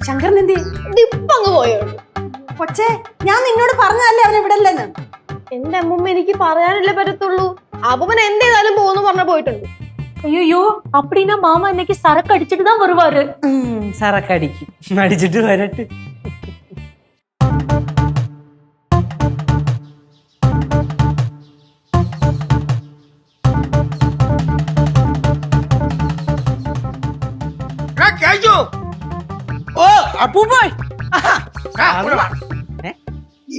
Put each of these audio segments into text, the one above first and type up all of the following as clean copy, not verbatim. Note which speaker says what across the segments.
Speaker 1: ശങ്കരൻ എന്തി
Speaker 2: ഇപ്പൊ അങ്ങ് പോയോളൂ.
Speaker 1: കൊച്ചേ, ഞാൻ നിന്നോട് പറഞ്ഞതല്ലേ അവനെ വിടല്ലെന്ന്.
Speaker 2: എന്റെ അമ്മൂമ്മ എനിക്ക് പറയാനല്ലേ പറ്റത്തുള്ളൂ. അപ്പൻ എന്ത് ചെയ്താലും പോകുന്നു പറഞ്ഞ പോയിട്ടുണ്ട്.
Speaker 3: ஐயோ அப்படின்னா மாமா இன்னைக்கு சரக்கு அடிச்சிட்டு தான் வருவாரு.
Speaker 4: சரக்கு அடிக்கும், அடிச்சிட்டு வரட்டு.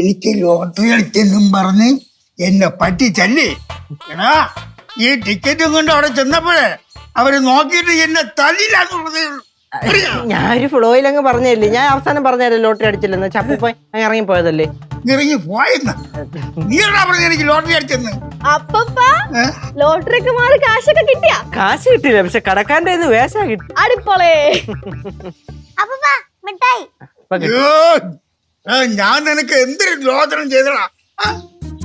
Speaker 5: എനിക്ക് ലോട്ടറി അടിച്ചെന്നും പറഞ്ഞ് എന്നെ പറ്റിച്ചല്ലേ. എടാ, ഈ ടിക്കറ്റും കൊണ്ട് അവിടെ ചെന്നപ്പോഴേ അവര് നോക്കിയിട്ട് എന്നെ തല്ലില്ലാന്നുള്ളതേ ഉള്ളൂ.
Speaker 4: ഞാനൊരു ഫ്ലോയിലങ്ങ് പറഞ്ഞല്ലേ, ഞാൻ അവസാനം പറഞ്ഞല്ലേ ലോട്ടറി അടിച്ചില്ലെന്ന്. ചപ്പുപോയി ഇറങ്ങി പോയതല്ലേ.
Speaker 5: ഇറങ്ങി പോയെന്ന നീ എടാ പറഞ്ഞ എനിക്ക് ലോട്ടറി അടിച്ചെന്ന്.
Speaker 2: അപ്പപ്പ ലോട്ടറിക്ക് മാറി കാശൊക്കെ കിട്ടിയാ?
Speaker 4: കാശ് കിട്ടില്ല, പക്ഷെ കടക്കാന്റെ വേഷ കിട്ടി.
Speaker 2: അടിപ്പൊളേ.
Speaker 5: ഞാൻ നിനക്ക് എന്തൊരു ലോചനം ചെയ്തടാ.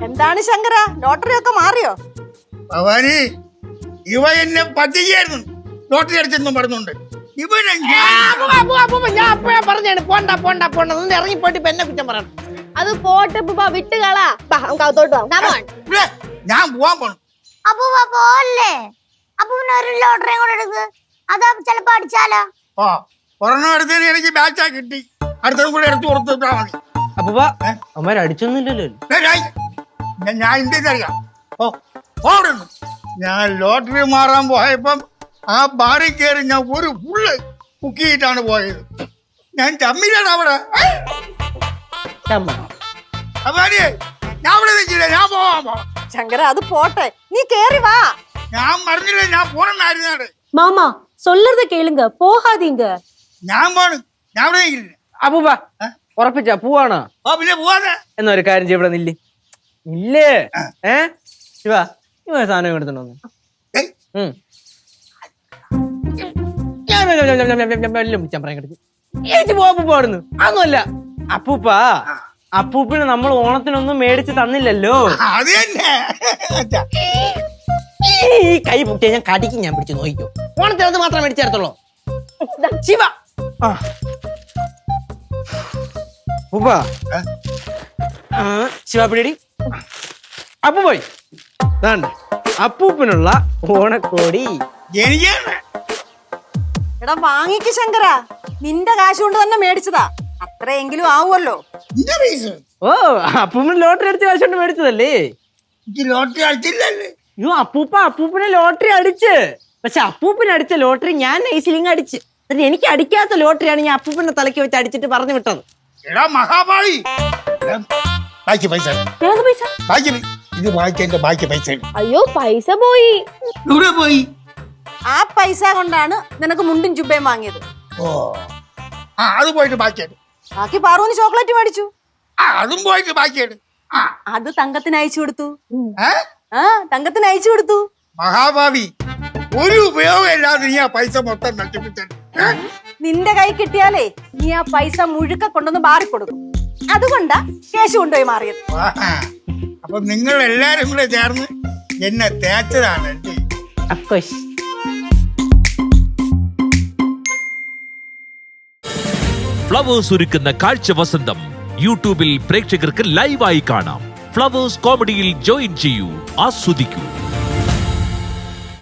Speaker 1: എന്താണ് ശങ്കര, ലോട്ടറി ഒക്കെ മാറിയോ?
Speaker 5: ഭവാനി, ഇവ എന്നെ പറ്റിക്കായിരുന്നു ലോട്ടറി അടിച്ചെന്നും പറഞ്ഞുണ്ട്. ഇവനെ
Speaker 4: ഞാൻ അപ്പോഴാ പറഞ്ഞാണ് പോണ്ട പോണ്ട പോണ്ട ഒന്ന് ഇറങ്ങിപ്പോയിട്ട് ഇപ്പൊ എന്നെ കുറ്റം പറയണം.
Speaker 2: അത് പോട്ടെ വിട്ടുകളാ.
Speaker 5: ഞാൻ പോവാൻ പോണു.
Speaker 6: അപ്പൂപ്പ പോവല്ലേ? അപ്പൂപ്പിന് ഒരു ലോട്ടറിയും കൂടെ എടുക്ക്, അതാ ചെലപ്പോ അടിച്ചാലോ.
Speaker 5: ഓ, ഒരെണ്ണം എടുത്തതിന് എനിക്ക് ബാച്ചാ കിട്ടി, അടുത്തതും കൂടെ എടുത്ത് കൊടുത്തിട്ടാ മതി.
Speaker 4: അപ്പൊ അമ്മ അടിച്ചൊന്നുമില്ലല്ലോ.
Speaker 5: ഞാൻ എന്തെന്നറിയാം. ഞാൻ ലോട്ടറി മാറാൻ പോയപ്പം ആ ബാറിൽ കയറി ഞാൻ ഒരു ഫുള്ള് മുക്കിയിട്ടാണ് പോയത്. ഞാൻ ചമ്മിലാണ് അവിടെ. ഞാൻ അവിടെ നിൽക്കില്ല, ഞാൻ പോവാൻ.
Speaker 1: ശങ്കര, അത് പോട്ടെ, നീ കേറി വാ.
Speaker 5: ഞാൻ പറഞ്ഞില്ല ഞാൻ പോണെന്നായിരുന്നാണ്.
Speaker 3: மாமா சொல்றத கேளுங்க, போகாதீங்க.
Speaker 5: ഞാൻ പോണ്, ഞാൻ അവിടെ നിൽക്കില്ല.
Speaker 4: അപ്പൂപ്പ ഉറപ്പിച്ച പോവാണോ?
Speaker 5: ഓ, പിന്നെ പോവാതെ
Speaker 4: എന്നാ ഒരു കാര്യം ചെയ്യ, ഇവിടെ നില്ലേ ഇല്ലേ. ശിവ, ഇവ സാധനം എടുത്തോണ്ട് വന്നു. പോവാടുന്നു അതൊന്നുമല്ല. അപ്പൂപ്പ അപ്പൂപ്പിന് നമ്മൾ ഓണത്തിനൊന്നും മേടിച്ച് തന്നില്ലല്ലോ.
Speaker 5: അത് തന്നെ.
Speaker 4: ഈ കൈ പൊട്ടിയ ഞാൻ കടിക്കും, ഞാൻ പിടിച്ച് നോക്കിക്കോ. ഓണത്തിനത് മാത്രം മേടിച്ചേർത്തുള്ളൂ. ശിവ ശിവ പിടി. അപ്പു പോയി അപ്പൂപ്പിനുള്ള ഓണക്കോടി.
Speaker 1: എടാ വാങ്ങിക്ക് ശങ്കര, നിന്റെ കാശ് കൊണ്ട് തന്നെ മേടിച്ചതാ, അത്രയെങ്കിലും ആവുമല്ലോ.
Speaker 4: ഓ, അപ്പൂപ്പിന് ലോട്ടറി അടിച്ച കാശ് കൊണ്ട് മേടിച്ചതല്ലേ.
Speaker 5: ലോട്ടറി അടിച്ചില്ലല്ലേ?
Speaker 4: അയ്യോ, അപ്പൂപ്പിനെ ലോട്ടറി അടിച്ച്, പക്ഷെ അപ്പൂപ്പിന് അടിച്ച ലോട്ടറി ഞാൻ നൈസിലിങ് അടിച്ച്. എനിക്ക് അടിക്കാത്ത ലോട്ടറിയാണ് ഞാൻ അപ്പൂപ്പിന്റെ തലയ്ക്ക് വെച്ച് അടിച്ചിട്ട് പറഞ്ഞു വിട്ടത്.
Speaker 5: എടാ മഹാഭാവി, ബാക്കി പൈസ ഇത് വാങ്ങിച്ചതിന്റെ ബാക്കി പൈസ.
Speaker 2: അയ്യോ, പൈസ പോയി.
Speaker 5: ഇവിടെ പോയി.
Speaker 1: ആ പൈസ കൊണ്ടാണ് നിനക്ക് മുണ്ടും ചുബയും വാങ്ങിയത്.
Speaker 5: ഓ, അത് പോയിട്ട് ബാക്കിയായിട്ട്.
Speaker 1: ബാക്കി പാറുവിന് ചോക്ലേറ്റ് മേടിച്ചു.
Speaker 5: അതും പോയിട്ട് ബാക്കിയായിട്ട്.
Speaker 1: അത് തങ്കത്തിന് അയച്ചു കൊടുത്തു. തങ്കത്തിന് അയച്ചു കൊടുത്തു.
Speaker 5: മഹാഭാവി, ഒരു ഉപയോഗം ഇല്ലാതെ നീ ആ പൈസ മൊത്തം നഷ്ടപ്പെട്ടു.
Speaker 1: നിന്റെ കൈ കിട്ടിയാലേ നീ ആ പൈസ മുഴുക്ക കൊണ്ടൊന്ന് ബാറി കൊടുക്കും. അതുകൊണ്ടാ കേശു കൊണ്ടുപോയി മാറിയത്.
Speaker 5: അപ്പൊ നിങ്ങൾ എല്ലാരും കൂടെ ചേർന്ന് എന്നെ തേച്ചതാണ്.
Speaker 7: ഫ്ലവേഴ്സ് ഒരുക്കുന്ന കാഴ്ച വസന്തം യൂട്യൂബിൽ പ്രേക്ഷകർക്ക് ലൈവായി കാണാം. ഫ്ലവേഴ്സ് കോമഡിയിൽ ജോയിൻ ചെയ്യൂ, ആസ്വദിക്കൂ.